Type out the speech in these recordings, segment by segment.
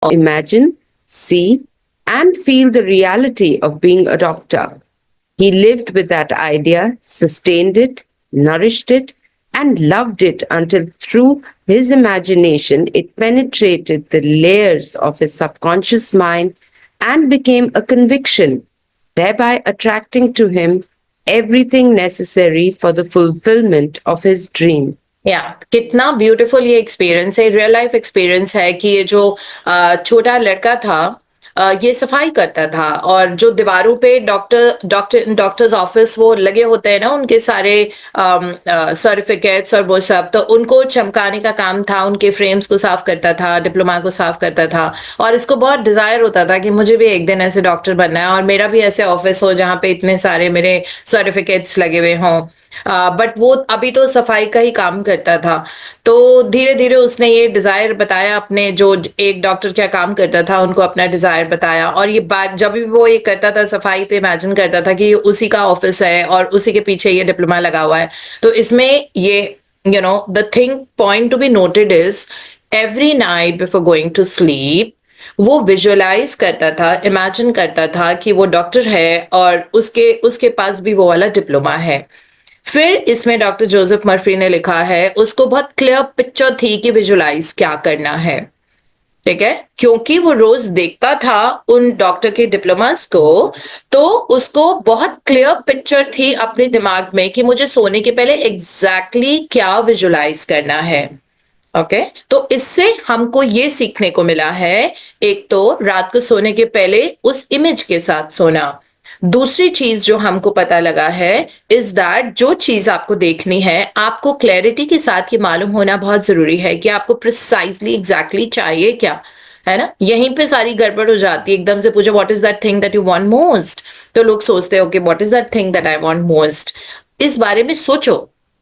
imagine, see, and feel the reality of being a doctor. He lived with that idea, sustained it, nourished it, and loved it until through his imagination it penetrated the layers of his subconscious mind and became a conviction, thereby attracting to him everything necessary for the fulfillment of his dream. या कितना beautiful ये experience है, real life experience है कि ये जो छोटा लड़का था ये सफाई करता था और जो दीवारों पे डॉक्टर्स ऑफिस वो लगे होते हैं ना, उनके सारे सर्टिफिकेट्स और वो सब, तो उनको चमकाने का काम था, उनके फ्रेम्स को साफ करता था, डिप्लोमा को साफ करता था। और इसको बहुत डिजायर होता था कि मुझे भी एक दिन ऐसे डॉक्टर बनना है और मेरा भी ऐसे ऑफिस हो जहाँ पे इतने सारे मेरे सर्टिफिकेट्स लगे हुए हों। बट वो अभी तो सफाई का ही काम करता था। तो धीरे धीरे उसने ये डिजायर बताया अपने, जो एक डॉक्टर क्या काम करता था उनको अपना डिजायर बताया। और ये बात जब भी वो ये करता था सफाई, तो इमेजिन करता था कि उसी का ऑफिस है और उसी के पीछे ये डिप्लोमा लगा हुआ है। तो इसमें ये the thing point to be noted is every night before going to sleep वो विजुअलाइज करता था, इमेजिन करता था कि वो डॉक्टर है और उसके उसके पास भी वो वाला डिप्लोमा है। फिर इसमें डॉक्टर जोसेफ मर्फी ने लिखा है उसको बहुत क्लियर पिक्चर थी कि विजुलाइज क्या करना है, ठीक है, क्योंकि वो रोज देखता था उन डॉक्टर के डिप्लोमास को, तो उसको बहुत क्लियर पिक्चर थी अपने दिमाग में कि मुझे सोने के पहले एग्जैक्टली क्या विजुलाइज करना है। ओके, तो इससे हमको ये सीखने को मिला है, एक तो रात को सोने के पहले उस इमेज के साथ सोना। दूसरी चीज जो हमको पता लगा है इज दैट जो चीज आपको देखनी है आपको क्लैरिटी के साथ ये मालूम होना बहुत जरूरी है कि आपको प्रिसाइजली एग्जैक्टली चाहिए क्या, है ना। यहीं पे सारी गड़बड़ हो जाती है, एकदम से पूछो what is that thing that you want most, तो लोग सोचते हो कि what is that thing that I want most. इस बारे में सोचो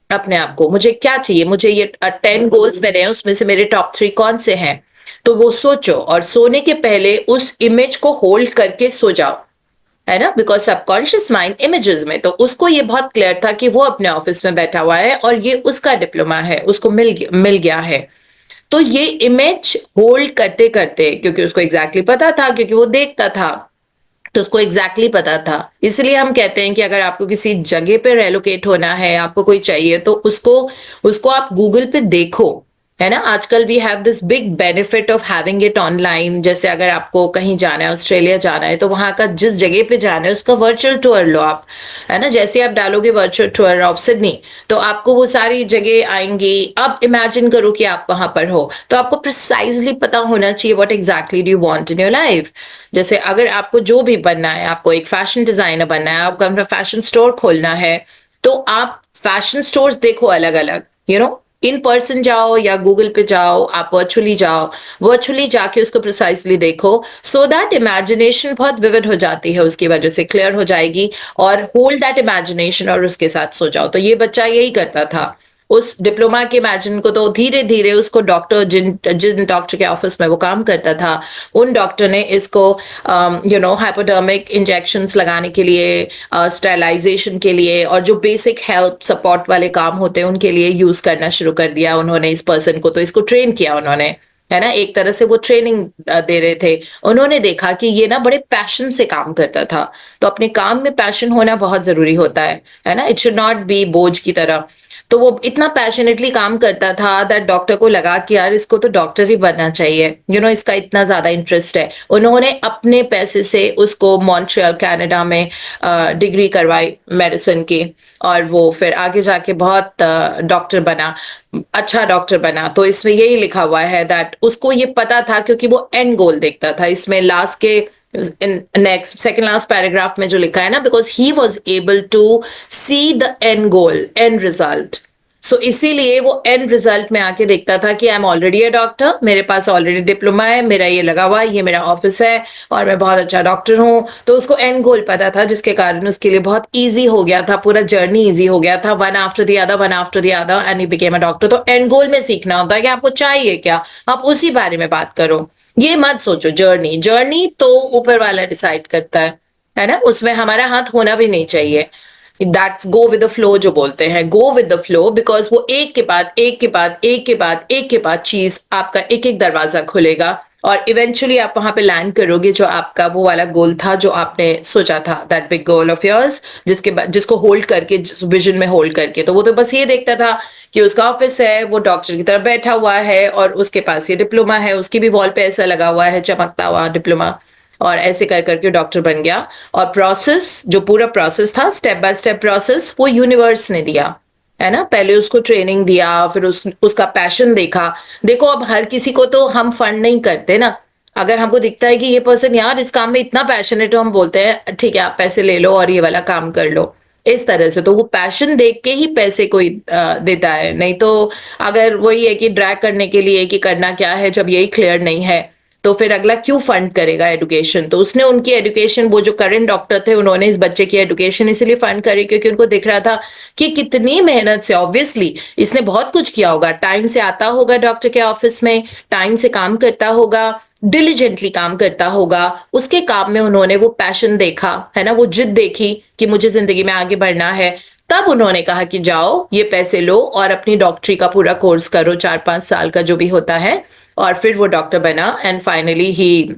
अपने आप को, मुझे क्या चाहिए, मुझे ये 10 गोल्स मेरे हैं, उसमें से मेरे टॉप 3 कौन से हैं, तो वो सोचो और सोने के पहले उस इमेज को होल्ड करके सो जाओ, है ना। बिकॉज सबकॉन्शियस माइंड इमेजेस में, तो उसको ये बहुत क्लियर था कि वो अपने ऑफिस में बैठा हुआ है और ये उसका डिप्लोमा है, उसको मिल गया है। तो ये इमेज होल्ड करते करते, क्योंकि उसको एग्जैक्टली पता था, क्योंकि वो देखता था, तो उसको एग्जैक्टली पता था। इसलिए हम कहते हैं कि अगर आपको किसी जगह पे रेलोकेट होना है, आपको कोई चाहिए, तो उसको उसको आप गूगल पे देखो, है ना। आजकल we have this big benefit of having it online. जैसे अगर आपको कहीं जाना है, ऑस्ट्रेलिया जाना है, तो वहां का जिस जगह पे जाना है उसका वर्चुअल टूर लो आप, है ना। जैसे आप डालोगे वर्चुअल टूर ऑफ सिडनी, तो आपको वो सारी जगह आएंगी। अब इमेजिन करो कि आप वहां पर हो, तो आपको प्रिसाइजली पता होना चाहिए what exactly do you want in your life. जैसे अगर आपको जो भी बनना है, आपको एक फैशन डिजाइनर बनना है, आपको अपना फैशन स्टोर खोलना है, तो आप फैशन स्टोर्स देखो अलग अलग, इन पर्सन जाओ या गूगल पे जाओ, आप वर्चुअली जाओ, वर्चुअली जाके उसको प्रिसाइसली देखो, सो दैट इमेजिनेशन बहुत विविड हो जाती है, उसकी वजह से क्लियर हो जाएगी। और होल्ड दैट इमेजिनेशन और उसके साथ सो जाओ। तो ये बच्चा यही करता था उस डिप्लोमा के इमेजिन को, तो धीरे धीरे उसको डॉक्टर, जिन डॉक्टर के ऑफिस में वो काम करता था, उन डॉक्टर ने इसको हाइपोडर्मिक इंजेक्शंस लगाने के लिए, स्टेरिलाइजेशन के लिए, और जो बेसिक हेल्थ सपोर्ट वाले काम होते हैं उनके लिए यूज करना शुरू कर दिया उन्होंने इस पर्सन को। तो इसको ट्रेन किया उन्होंने, है ना, एक तरह से वो ट्रेनिंग दे रहे थे। उन्होंने देखा कि ये ना बड़े पैशन से काम करता था, तो अपने काम में पैशन होना बहुत जरूरी होता है ना। इट शुड नॉट बी बोझ की तरह। तो वो इतना पैशनेटली काम करता था दैट डॉक्टर को लगा कि यार इसको तो डॉक्टर ही बनना चाहिए, इसका इतना ज्यादा इंटरेस्ट है। उन्होंने अपने पैसे से उसको मॉन्ट्रियल कनाडा में डिग्री करवाई मेडिसिन की, और वो फिर आगे जाके बहुत डॉक्टर बना, अच्छा डॉक्टर बना। तो इसमें यही लिखा हुआ है दैट उसको ये पता था, क्योंकि वो एंड गोल देखता था। इसमें लास्ट के नेक्स्ट सेकेंड लास्ट पैराग्राफ में जो लिखा है ना, because he was able to see the end goal, end result. So इसीलिए वो एंड रिजल्ट में आके देखता था कि I am already a doctor, मेरे पास ऑलरेडी डिप्लोमा है, मेरा ये लगा हुआ है, ये मेरा ऑफिस है और मैं बहुत अच्छा डॉक्टर हूँ। तो उसको एंड गोल पता था, जिसके कारण उसके लिए बहुत ईजी हो गया था, पूरा जर्नी ईजी हो गया था, one after the other, one after the other, and he became a doctor. तो एंड गोल में सीखना होता है कि आपको चाहिए क्या, आप उसी बारे में बात करो। ये मत सोचो जर्नी, जर्नी तो ऊपर वाला डिसाइड करता है ना, उसमें हमारा हाथ होना भी नहीं चाहिए। That's go with the flow जो बोलते हैं, go with the flow, because वो एक के बाद एक के बाद एक के बाद एक के बाद चीज आपका एक एक दरवाजा खुलेगा और इवेंचुअली आप वहां पे लैंड करोगे जो आपका वो वाला गोल था जो आपने सोचा था, that big goal of yours, जिसके बाद जिसको होल्ड करके, विजन में होल्ड करके। तो वो तो बस ये देखता था कि उसका ऑफिस है, वो डॉक्टर की तरफ बैठा हुआ है और उसके पास ये डिप्लोमा है, उसकी भी वॉल पे ऐसा लगा हुआ है चमकता हुआ डिप्लोमा, और ऐसे कर करके डॉक्टर बन गया। और प्रोसेस, जो पूरा प्रोसेस था, स्टेप बाय स्टेप प्रोसेस, वो यूनिवर्स ने दिया, है ना। पहले उसको ट्रेनिंग दिया, फिर उसका पैशन देखा। देखो अब हर किसी को तो हम फंड नहीं करते ना। अगर हमको दिखता है कि ये पर्सन यार इस काम में इतना पैशनेट, तो हम बोलते हैं ठीक है आप पैसे ले लो और ये वाला काम कर लो, इस तरह से। तो वो पैशन देख के ही पैसे कोई देता है, नहीं तो अगर वही है कि ड्रैग करने के लिए कि करना क्या है, जब यही क्लियर नहीं है तो फिर अगला क्यों फंड करेगा एजुकेशन। तो उसने उनकी एजुकेशन, वो जो करंट डॉक्टर थे उन्होंने इस बच्चे की एजुकेशन इसलिए फंड करी क्योंकि उनको दिख रहा था कि कितनी मेहनत से, ऑब्वियसली इसने बहुत कुछ किया होगा, टाइम से आता होगा डॉक्टर के ऑफिस में, टाइम से काम करता होगा, डिलीजेंटली काम करता होगा, उसके काम में उन्होंने वो पैशन देखा, है ना, वो जिद देखी कि मुझे जिंदगी में आगे बढ़ना है। तब उन्होंने कहा कि जाओ ये पैसे लो और अपनी डॉक्टरी का पूरा कोर्स करो, 4-5 साल का जो भी होता है, और फिर वो डॉक्टर बना। And finally he,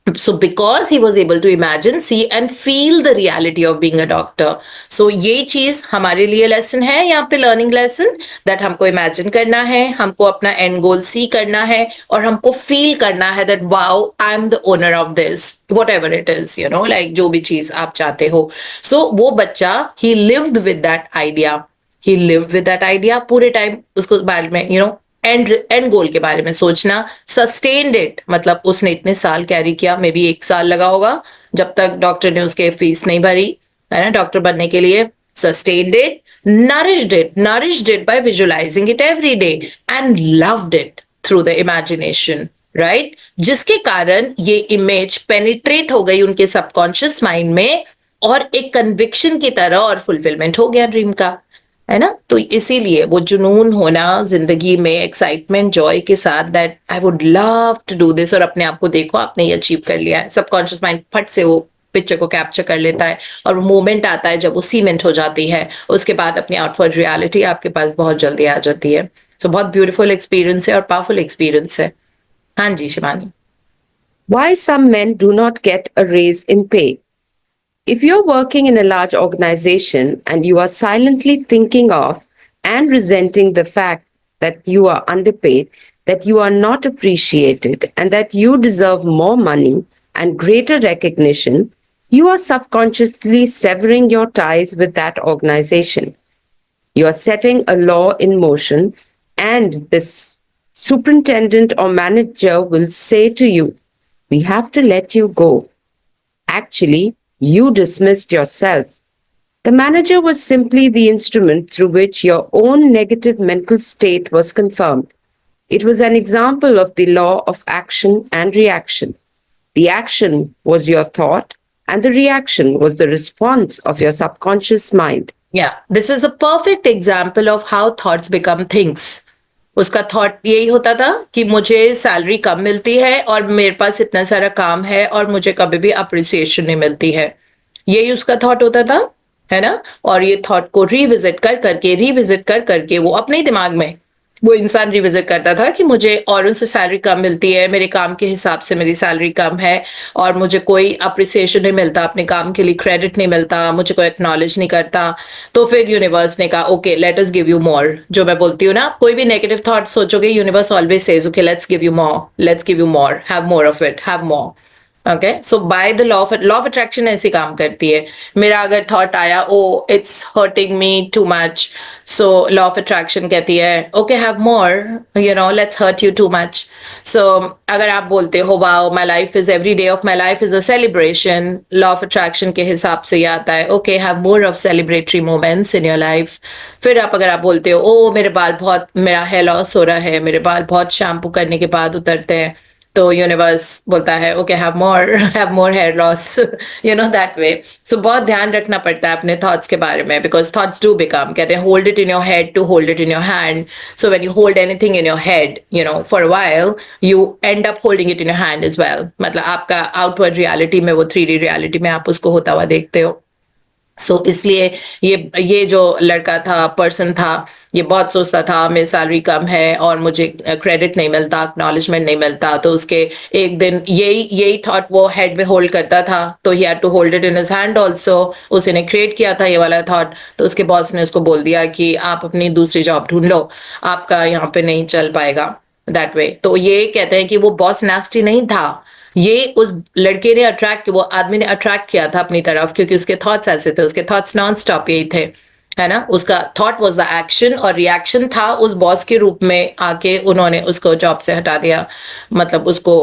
so because he was able to imagine, see and feel the reality of being a doctor, so ये चीज हमारे लिए लेसन है यहाँ पे, लर्निंग लेसन, दैट हमको इमेजिन करना है, हमको अपना एंड गोल सी करना है, और हमको फील करना है that wow I am the owner of this, what ever it is, you know, like जो भी चीज आप चाहते हो। सो वो बच्चा, ही lived with that idea, he lived with that idea पूरे टाइम, उसको बारे में यू नो एंड गोल के बारे में सोचना, सस्टेन्ड इट, मतलब उसने इतने साल कैरी किया, मे बी 1 साल लगा होगा जब तक डॉक्टर ने उसके फीस नहीं भरी, है ना, डॉक्टर बनने के लिए। Sustained it, nourished it by visualizing it every day and loved it through the imagination, right, जिसके कारण ये इमेज पेनिट्रेट हो गई उनके सबकॉन्शियस माइंड में, और एक कन्विक्शन की तरह, और फुलफिलमेंट हो गया ड्रीम का, है ना। तो इसीलिए वो जुनून होना जिंदगी में, एक्साइटमेंट, जॉय के साथ, that I would love to do this, और अपने आप को देखो आपने ये अचीव कर लिया है, सबकॉन्शियस माइंड फट से वो पिक्चर को कैप्चर कर लेता है, और वो मोमेंट आता है जब वो सीमेंट हो जाती है, उसके बाद अपनी आउटवर्ड रियलिटी आपके पास बहुत जल्दी आ जाती है। सो बहुत ब्यूटीफुल एक्सपीरियंस है और पावरफुल एक्सपीरियंस है। हाँ जी Shivani. Why some men do not get a raise in pay? If you're working in a large organization and you are silently thinking of and resenting the fact that you are underpaid, that you are not appreciated, and that you deserve more money and greater recognition, you are subconsciously severing your ties with that organization. You are setting a law in motion, and this superintendent or manager will say to you, "We have to let you go." Actually, you dismissed yourself. The manager was simply the instrument through which your own negative mental state was confirmed. It was an example of the law of action and reaction. The action was your thought, and the reaction was the response of your subconscious mind. Yeah, this is a perfect example of how thoughts become things. उसका thought यही होता था कि मुझे salary कम मिलती है और मेरे पास इतना सारा काम है और मुझे कभी भी अप्रिसिएशन नहीं मिलती है, यही उसका थॉट होता था, है ना। और ये थॉट को रिविजिट कर करके वो अपने ही दिमाग में वो इंसान रिविजिट करता था कि मुझे औरों से सैलरी कम मिलती है, मेरे काम के हिसाब से मेरी सैलरी कम है, और मुझे कोई अप्रिसिएशन नहीं मिलता, अपने काम के लिए क्रेडिट नहीं मिलता, मुझे कोई एक्नॉलेज नहीं करता। तो फिर यूनिवर्स ने कहा okay let us give you more. जो मैं बोलती हूँ ना, आप कोई भी नेगेटिव थॉट सोचोगे, universe always says okay let's give you more, let's give you more, have more of it, have more. Okay, so by the law of attraction ऐसी काम करती है। मेरा अगर थॉट आया oh it's hurting me to much, so law of attraction कहती है okay have more, you know, let's hurt you too much. So अगर आप बोलते हो wow my life is, every day of my life is a celebration, law of attraction के हिसाब से ये आता है okay have more of celebratory moments in your life. फिर अगर आप बोलते हो ओ मेरे बाल बहुत, मेरा हेयर लॉस हो रहा है, मेरे बाल बहुत शैम्पू करने के बाद उतरते हैं, तो यूनिवर्स बोलता है okay have more hair loss, you know, that way. तो बहुत ध्यान रखना पड़ता है अपने थॉट्स के बारे में, बिकॉज थॉट्स डू बिकम, कहते हैं hold it in your head to hold it in your hand. So when you hold anything in your head, you know, for a while you end up holding it in your hand as well. मतलब आपका outward reality में, वो 3D reality में आप उसको होता हुआ देखते हो। सो इसलिए ये जो लड़का था, पर्सन था, ये बहुत सोचता था मेरी सैलरी कम है और मुझे क्रेडिट नहीं मिलता, एक्नॉलेजमेंट नहीं मिलता। तो उसके एक दिन यही थॉट वो हेड में होल्ड करता था, तो he had to hold it in his hand also. उसी ने क्रिएट किया था ये वाला थॉट। तो उसके बॉस ने उसको बोल दिया कि आप अपनी दूसरी जॉब ढूंढ लो, आपका यहाँ पे नहीं चल पाएगा दैट वे। तो ये कहते हैं कि वो बॉस नास्टी नहीं था, ये उस लड़के ने वो आदमी ने अट्रैक्ट किया था अपनी तरफ, क्योंकि उसके थॉट्स ऐसे थे, उसके थॉट्स नॉन स्टॉप यही थे, है ना। उसका थॉट वाज द एक्शन और रिएक्शन था उस बॉस के रूप में आके उन्होंने उसको जॉब से हटा दिया, मतलब उसको।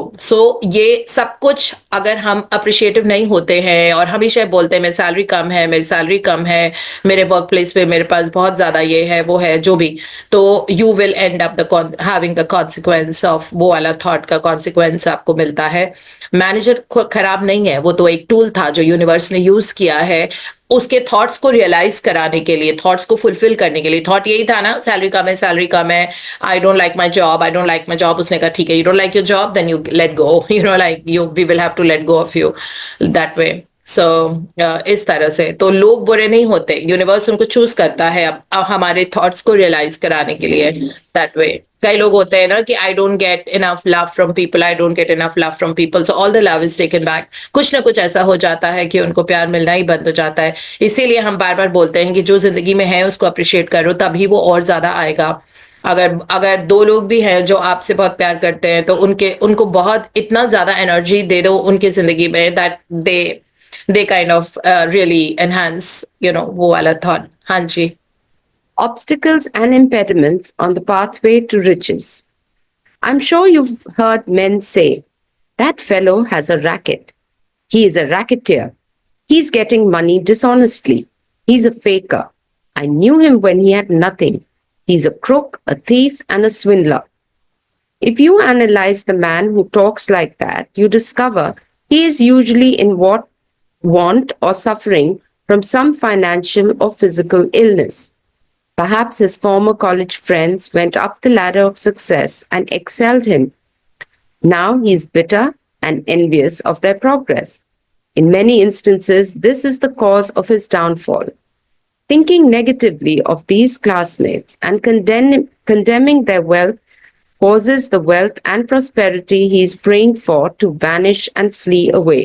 ये सब कुछ अगर हम अप्रिशिएटिव नहीं होते हैं और हमेशा बोलते हैं मेरी सैलरी कम है, मेरी सैलरी कम है, मेरे वर्क प्लेस पे मेरे पास बहुत ज्यादा ये है वो है जो भी, तो you will and up the having the consequence of वो वाला थॉट का कॉन्सिक्वेंस आपको मिलता है। मैनेजर खराब नहीं है, वो तो एक टूल था जो यूनिवर्स ने यूज किया है उसके थॉट्स को रियलाइज कराने के लिए, थॉट्स को फुलफिल करने के लिए। थॉट यही था ना, सैलरी कम है, सैलरी कम है, I don't like my job, I don't like my job. उसने कहा ठीक है, you don't like your job, then you let go, you know like you we will have to let go of you that way. So इस तरह से तो लोग बुरे नहीं होते, यूनिवर्स उनको चूज करता है अब हमारे थॉट्स को रियलाइज कराने के लिए दैट वे। कई लोग होते हैं ना कि I don't get enough love from people, I don't get enough love from people, so all the love is taken back. कुछ ना कुछ ऐसा हो जाता है कि उनको प्यार मिलना ही बंद हो जाता है। इसीलिए हम बार बार बोलते हैं कि जो जिंदगी में है उसको अप्रिशिएट करो, तभी वो और ज्यादा आएगा। अगर अगर दो लोग भी हैं जो आपसे बहुत प्यार करते हैं तो उनको बहुत इतना ज्यादा एनर्जी दे दो उनकी जिंदगी में that they kind of really enhance वो वाला थॉट। हाँ जी। Obstacles and impediments on the pathway to riches. I'm sure you've heard men say, that fellow has a racket. He is a racketeer. He's getting money dishonestly. He's a faker. I knew him when he had nothing. He's a crook, a thief, and a swindler. If you analyze the man who talks like that, you discover he is usually in want or suffering from some financial or physical illness. Perhaps his former college friends went up the ladder of success and excelled him. Now he is bitter and envious of their progress. In many instances, this is the cause of his downfall. Thinking negatively of these classmates and condemning their wealth causes the wealth and prosperity he is praying for to vanish and flee away.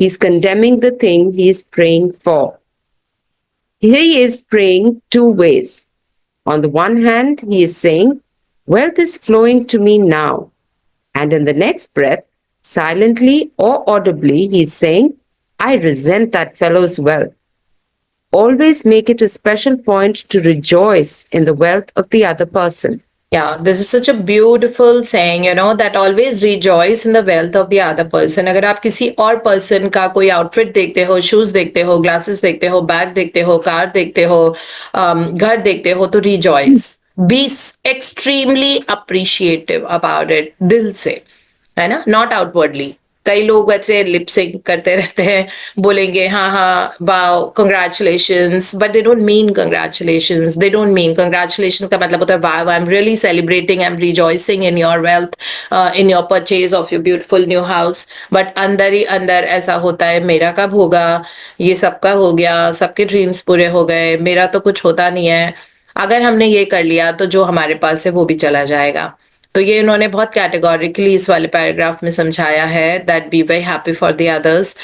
He is condemning the thing he is praying for. He is praying two ways. On the one hand, he is saying, wealth is flowing to me now. And in the next breath, silently or audibly, he is saying, I resent that fellow's wealth. Always make it a special point to rejoice in the wealth of the other person. Yeah, this is such a beautiful saying, that always rejoice in the wealth of the other person. अगर आप किसी और person का कोई outfit देखते हो, shoes देखते हो, ग्लासेस देखते हो, बैग देखते हो, कार देखते हो, घर देखते हो, तो rejoice, be extremely appreciative about it, दिल से, है ना, नॉट आउटवर्डली। कई लोग वैसे लिपसिंग करते रहते हैं, बोलेंगे हाँ हाँ wow congratulations, but they don't mean congratulations, they don't mean congratulations का मतलब होता है wow I am really celebrating, I am rejoicing in your wealth, in your purchase of your beautiful new house. But अंदर ही अंदर ऐसा होता है, मेरा कब होगा, ये सबका हो गया, सबके ड्रीम्स पूरे हो गए, मेरा तो कुछ होता नहीं है। अगर हमने ये कर लिया तो जो हमारे पास है वो भी चला जाएगा। तो ये इन्होंने बहुत कैटेगोरिकली इस वाले पैराग्राफ में समझाया है that be very happy for the others.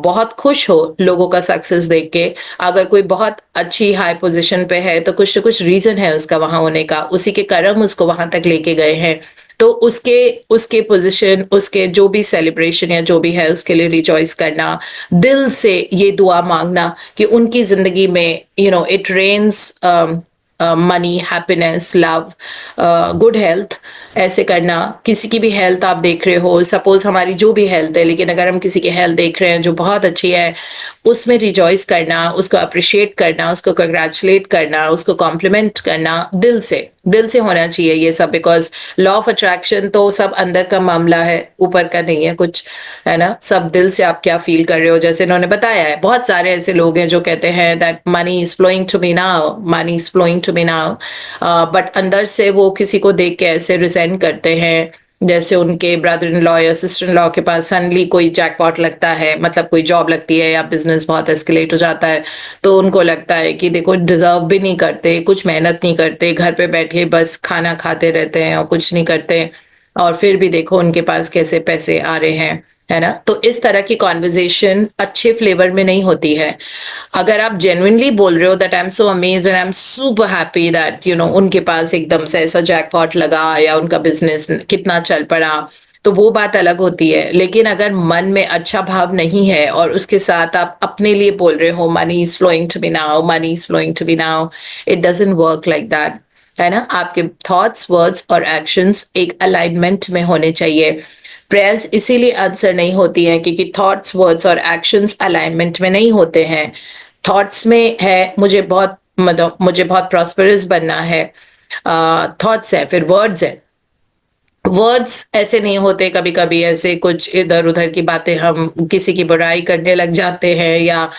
बहुत खुश हो लोगों का सक्सेस देख के। अगर कोई बहुत अच्छी हाई पोजीशन पे है तो कुछ ना कुछ रीजन है उसका वहां होने का, उसी के कर्म उसको वहां तक लेके गए हैं। तो उसके उसके पोजीशन, उसके जो भी सेलिब्रेशन या जो भी है उसके लिए रिजॉइस करना, दिल से ये दुआ मांगना कि उनकी जिंदगी में it rains money, happiness, love, good health, ऐसे करना। किसी की भी हेल्थ आप देख रहे हो, सपोज हमारी जो भी हेल्थ है, लेकिन अगर हम किसी की हेल्थ देख रहे हैं जो बहुत अच्छी है, उसमें रिजॉइस करना, उसको अप्रिशिएट करना, उसको कंग्रेचुलेट करना, उसको कॉम्प्लीमेंट करना, दिल से होना चाहिए ये सब। बिकॉज लॉ ऑफ अट्रैक्शन तो सब अंदर का मामला है, ऊपर का नहीं है कुछ, है ना। सब दिल से आप क्या फील कर रहे हो, जैसे इन्होंने बताया है। बहुत सारे ऐसे लोग हैं जो कहते हैं that money is flowing to me now, money is flowing to me now, but अंदर से वो किसी को देख के ऐसे रिजेंट करते हैं, जैसे उनके ब्रदर इन लॉ या सिस्टर इन लॉ के पास सडनली कोई जैकपॉट लगता है, मतलब कोई जॉब लगती है या बिजनेस बहुत एस्केलेट हो जाता है, तो उनको लगता है कि देखो डिजर्व भी नहीं करते, कुछ मेहनत नहीं करते, घर पे बैठे बस खाना खाते रहते हैं और कुछ नहीं करते, और फिर भी देखो उनके पास कैसे पैसे आ रहे हैं, है ना। तो इस तरह की कॉन्वर्जेशन अच्छे फ्लेवर में नहीं होती है। अगर आप जेन्युइनली बोल रहे हो that I am so amazed and I am super happy that उनके पास एकदम से ऐसा जैकपॉट लगा या उनका बिजनेस कितना चल पड़ा, तो वो बात अलग होती है। लेकिन अगर मन में अच्छा भाव नहीं है और उसके साथ आप अपने लिए बोल रहे हो money is flowing to me now, money is flowing to me now, it doesn't work like that, है ना। आपके थॉट्स, वर्ड्स और एक्शंस एक अलाइनमेंट में होने चाहिए। प्रेयर्स इसीलिए आंसर नहीं होती हैं क्योंकि थॉट्स, वर्ड्स और एक्शंस अलाइनमेंट में नहीं होते हैं। थॉट्स में है मुझे बहुत प्रॉस्परस बनना है, थॉट्स है, फिर वर्ड्स है। वर्ड्स ऐसे नहीं होते, कभी कभी ऐसे कुछ इधर उधर की बातें हम किसी की बुराई करने लग जाते हैं या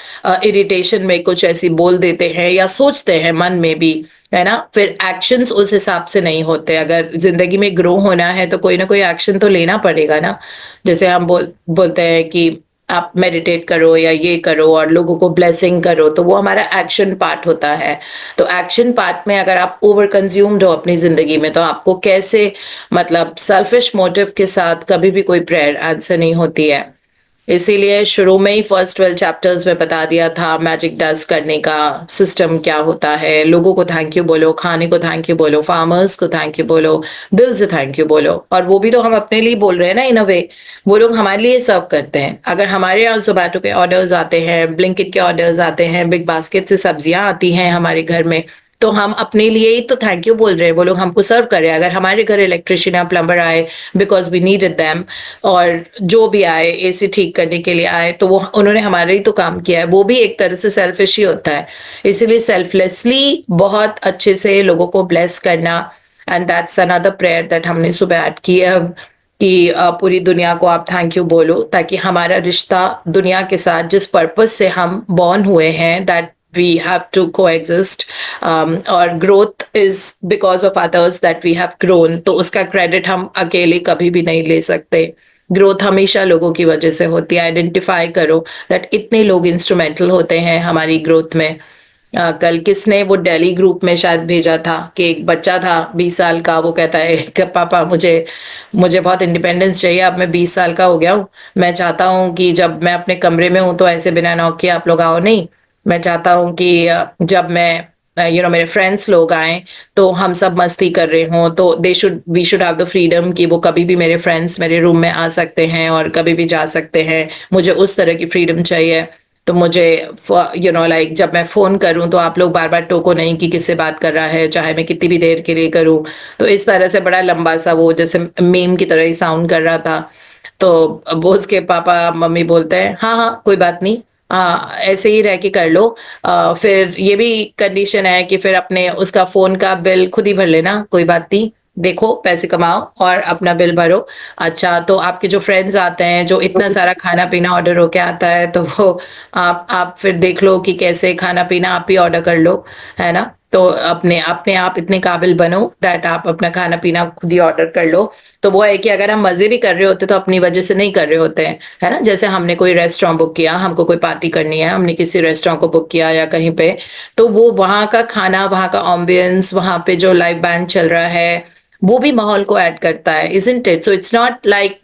इरिटेशन में कुछ ऐसी बोल देते हैं या सोचते हैं मन में भी, है ना। फिर एक्शंस उस हिसाब से नहीं होते। अगर जिंदगी में ग्रो होना है तो कोई ना कोई एक्शन तो लेना पड़ेगा ना। जैसे हम बोलते हैं कि आप मेडिटेट करो या ये करो और लोगों को ब्लेसिंग करो, तो वो हमारा एक्शन पार्ट होता है। तो एक्शन पार्ट में अगर आप ओवर कंज्यूम्ड हो अपनी जिंदगी में, तो आपको कैसे, मतलब सेल्फिश मोटिव के साथ कभी भी कोई प्रेयर आंसर नहीं होती है। इसीलिए शुरू में ही फर्स्ट 12 चैप्टर्स में बता दिया था मैजिक डस्ट करने का सिस्टम क्या होता है। लोगों को थैंक यू बोलो, खाने को थैंक यू बोलो, फार्मर्स को थैंक यू बोलो, दिल से थैंक यू बोलो। और वो भी तो हम अपने लिए बोल रहे हैं ना, इन अ वे वो लोग हमारे लिए सर्व करते हैं। अगर हमारे यहाँ जोमेटो के ऑर्डर्स आते हैं, ब्लिंकिट के ऑर्डर्स आते हैं, बिग बास्केट से सब्जियां आती हैं हमारे घर में, तो हम अपने लिए ही तो थैंक यू बोल रहे हैं, वो लोग हमको सर्व कर रहे हैं। अगर हमारे घर इलेक्ट्रिशियन या प्लम्बर आए बिकॉज वी नीडेड देम, और जो भी आए एसी ठीक करने के लिए आए, तो वो उन्होंने हमारे ही तो काम किया है, वो भी एक तरह से सेल्फिश ही होता है। इसीलिए सेल्फलेसली बहुत अच्छे से लोगों को ब्लेस करना, and that's another prayer that हमने सुबह ऐड की है अब, कि पूरी दुनिया को आप थैंक यू बोलो, ताकि हमारा रिश्ता दुनिया के साथ जिस पर्पस से हम बॉर्न हुए हैं, that we have to coexist, और growth is because of others that we have grown, तो उसका क्रेडिट हम अकेले कभी भी नहीं ले सकते। ग्रोथ हमेशा लोगों की वजह से होती है। आइडेंटिफाई करो दैट इतने लोग इंस्ट्रूमेंटल होते हैं हमारी ग्रोथ में। कल किसने वो दिल्ली ग्रुप में शायद भेजा था कि एक बच्चा था 20 साल का, वो कहता है कि पापा मुझे मुझे बहुत इंडिपेंडेंस चाहिए, अब मैं 20 साल का हो गया हूँ, मैं चाहता हूँ कि जब मैं अपने कमरे में हूँ तो ऐसे बिना नॉक किए आप लोग आओ नहीं। मैं चाहता हूँ कि जब मैं मेरे फ्रेंड्स लोग आए तो हम सब मस्ती कर रहे हों, तो we should have the freedom कि वो कभी भी मेरे फ्रेंड्स मेरे रूम में आ सकते हैं और कभी भी जा सकते हैं। मुझे उस तरह की फ्रीडम चाहिए। तो मुझे लाइक जब मैं फोन करूं तो आप लोग बार बार टोको नहीं कि किससे बात कर रहा है, चाहे मैं कितनी भी देर के लिए करूं। तो इस तरह से बड़ा लंबा सा वो जैसे मीम की तरह ही साउंड कर रहा था। तो वो उसके पापा मम्मी बोलते हैं हाँ हाँ कोई बात नहीं, हाँ ऐसे ही रह के कर लो। फिर ये भी कंडीशन है कि फिर अपने उसका फोन का बिल खुद ही भर लेना, कोई बात नहीं, देखो पैसे कमाओ और अपना बिल भरो। अच्छा, तो आपके जो फ्रेंड्स आते हैं, जो इतना सारा खाना पीना ऑर्डर होके आता है, तो वो आप फिर देख लो कि कैसे खाना पीना आप ही ऑर्डर कर लो, है ना। तो अपने अपने आप इतने काबिल बनो दैट आप अपना खाना पीना खुद ही ऑर्डर कर लो। तो वो है कि अगर हम मजे भी कर रहे होते तो अपनी वजह से नहीं कर रहे होते हैं, है ना। जैसे हमने कोई रेस्टोरेंट बुक किया, हमको कोई पार्टी करनी है, हमने किसी रेस्टोरेंट को बुक किया या कहीं पे, तो वो वहाँ का खाना, वहाँ का एम्बियंस, वहाँ पे जो लाइव बैंड चल रहा है, वो भी माहौल को ऐड करता है, isn't it? So it's not like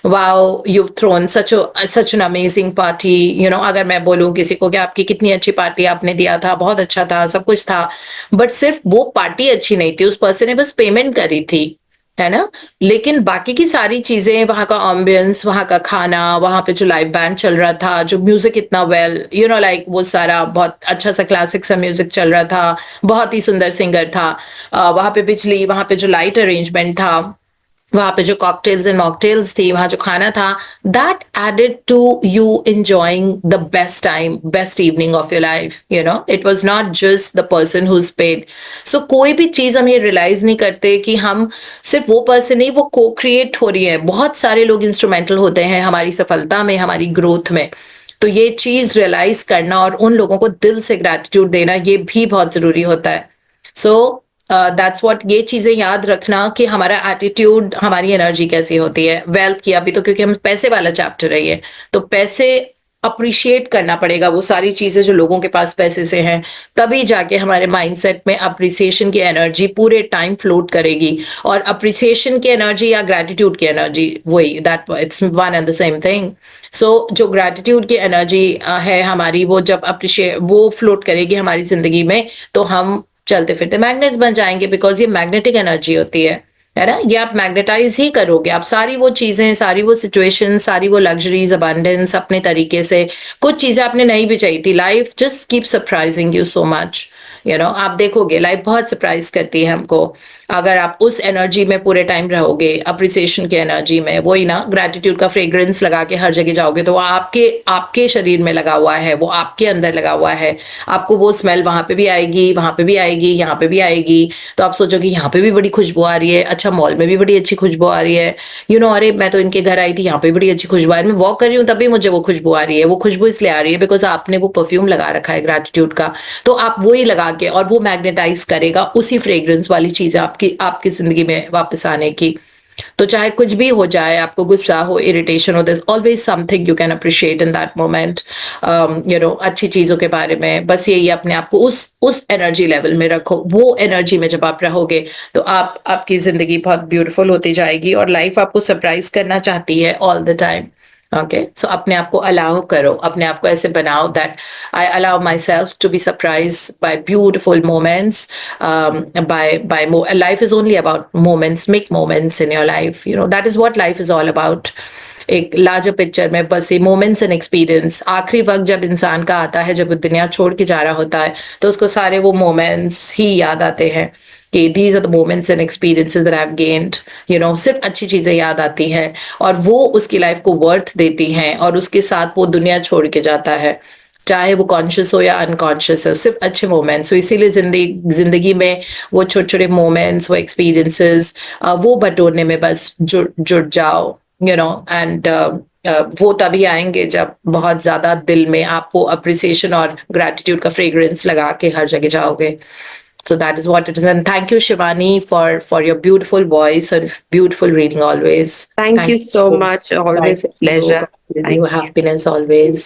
wow, you've thrown such an amazing party, अगर मैं बोलूं किसी को कि आपकी कितनी अच्छी पार्टी आपने दिया था, बहुत अच्छा था, सब कुछ था, बट सिर्फ वो पार्टी अच्छी नहीं थी, उस पर्सन ने बस पेमेंट करी थी, है ना। लेकिन बाकी की सारी चीजें, वहां का एम्बियंस, वहां का खाना, वहां पे जो लाइव बैंड चल रहा था, जो म्यूजिक इतना वेल लाइक वो सारा बहुत अच्छा सा क्लासिक सा म्यूजिक चल रहा था, बहुत ही सुंदर सिंगर था, वहां पे बिजली, वहां पे जो लाइट अरेंजमेंट था, वहां पे जो कॉकटेल्स एंड मॉकटेल्स थी, वहां जो खाना था, that added to you enjoying the best time, best evening of your life. It was not just the person whose paid. So कोई भी चीज हम ये रियलाइज नहीं करते कि हम सिर्फ वो पर्सन नहीं, वो को क्रिएट हो रही है। बहुत सारे लोग इंस्ट्रूमेंटल होते हैं हमारी सफलता में, हमारी ग्रोथ में। तो ये चीज रियलाइज करना और उन लोगों को दिल से ग्रैटिट्यूड देना, ये भी बहुत जरूरी होता है। सो दैट्स व्हाट, ये चीजें याद रखना कि हमारा एटीट्यूड, हमारी एनर्जी कैसी होती है। वेल्थ की अभी तो क्योंकि हम पैसे वाला चैप्टर है ये, तो पैसे अप्रिशिएट करना पड़ेगा, वो सारी चीजें जो लोगों के पास पैसे से हैं, तभी जाके हमारे माइंडसेट में अप्रिसिएशन की एनर्जी पूरे टाइम फ्लोट करेगी। और अप्रिसिएशन की एनर्जी या ग्रेटिट्यूड की एनर्जी, वही that it's one and the same thing. So जो ग्रेटिट्यूड की एनर्जी है हमारी, वो जब अप्रिशिएट वो फ्लोट करेगी हमारी जिंदगी में, तो हम चलते फिरते मैग्नेट्स बन जाएंगे, बिकॉज ये मैग्नेटिक एनर्जी होती है ना। ये आप मैग्नेटाइज ही करोगे, आप सारी वो चीजें, सारी वो सिचुएशन, सारी वो लग्जरीज, अबंडेंस अपने तरीके से। कुछ चीजें आपने नहीं भी चाहिए थी, life just keep surprising you so much, you know. आप देखोगे लाइफ बहुत सरप्राइज करती है हमको, अगर आप उस एनर्जी में पूरे टाइम रहोगे, अप्रिसिएशन की एनर्जी में। वही ना, ग्रेटिट्यूड का फ्रेग्रेंस लगा के हर जगह जाओगे तो वो आपके आपके शरीर में लगा हुआ है, वो आपके अंदर लगा हुआ है, आपको वो स्मेल वहां पे भी आएगी, वहां पे भी आएगी, यहाँ पे भी आएगी। तो आप सोचोगे यहाँ पे भी बड़ी खुशबू आ रही है, अच्छा मॉल में भी बड़ी अच्छी खुशबू आ रही है, यू नो, अरे मैं तो इनके घर आई थी, यहाँ पे बड़ी अच्छी खुशबू आ रही है, मैं वॉक कर रही हूँ तभी मुझे वो खुशबू आ रही है। वो खुशबू इसलिए आ रही है बिकॉज आपने वो परफ्यूम लगा रखा है ग्रेटिट्यूड का। तो आप वही लगा के, और वो मैग्नेटाइज करेगा उसी फ्रेग्रेंस वाली चीजें आपकी जिंदगी में वापस आने की। तो चाहे कुछ भी हो जाए, आपको गुस्सा हो, इरिटेशन हो, there is always something you can appreciate in that moment, you know, अच्छी चीजों के बारे में। बस यही, अपने आप को उस एनर्जी लेवल में रखो। वो एनर्जी में जब आप रहोगे तो आपकी जिंदगी बहुत ब्यूटीफुल होती जाएगी, और लाइफ आपको सरप्राइज करना चाहती है ऑल द टाइम। ओके, सो अपने आप को अलाउ करो, अपने आप को ऐसे बनाओ that I allow myself to be surprise by beautiful moments, life is only about moments, make moments in your life, you know, that is what life is all about। एक larger picture में बस ये moments and experience, आखिरी वक्त जब इंसान का आता है, जब वो दुनिया छोड़ के जा रहा होता है, तो उसको सारे वो मोमेंट्स ही याद आते हैं कि these are the moments and experiences that I have gained, you know. सिर्फ अच्छी चीजें याद आती हैं, और वो उसकी लाइफ को वर्थ देती हैं, और उसके साथ वो दुनिया छोड़ के जाता है, चाहे वो कॉन्शियस हो या अनकॉन्शियस हो, सिर्फ अच्छे मोमेंट्स। तो इसीलिए जिंदगी में वो छोटे छोटे मोमेंट्स, वो एक्सपीरियंसेस, वो बटोरने में बस जुट जाओ, यू नो। एंड वो तभी आएंगे जब बहुत ज्यादा दिल में आप वो अप्रिसिएशन और ग्रेटिट्यूड का फ्रेग्रेंस लगा के हर जगह जाओगे। So that is what it is. And thank you, Shivani, for your beautiful voice and beautiful reading always. Thank you so much. Always a Thank you. pleasure. God give Thank you you. happiness always.